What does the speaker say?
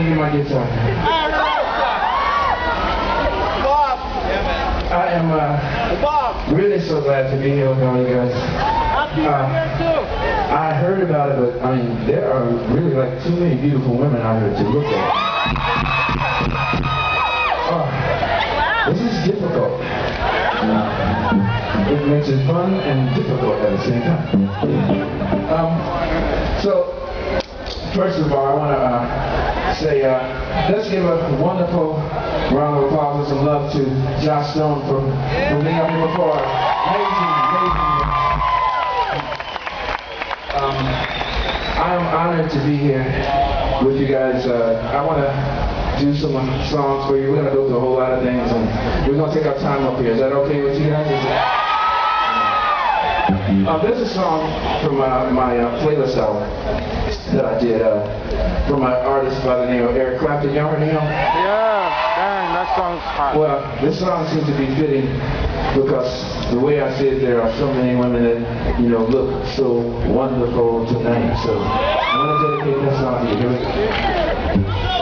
me my guitar. Bob. I am really so glad to be here with all you guys. Happy New Year too. I heard about it, but I mean, there are really like too many beautiful women out here to look at. This is difficult. It makes it fun and difficult at the same time. So, first of all, I want to say, let's give a wonderful round of applause and some love to Josh Stone for being up here before. Amazing. I am honored to be here with you guys. I want to do some songs for you. We're going to go through a whole lot of things, and we're going to take our time up here. Is that okay with you guys? There's a song from my playlist album that I did from an artist by the name of Eric Clapton. Y'all heard of him? Yeah, dang, that song's hot. Well, this song seems to be fitting because the way I see it, there are so many women that, you know, look so wonderful tonight. So I'm going to dedicate that song to you. Here we go.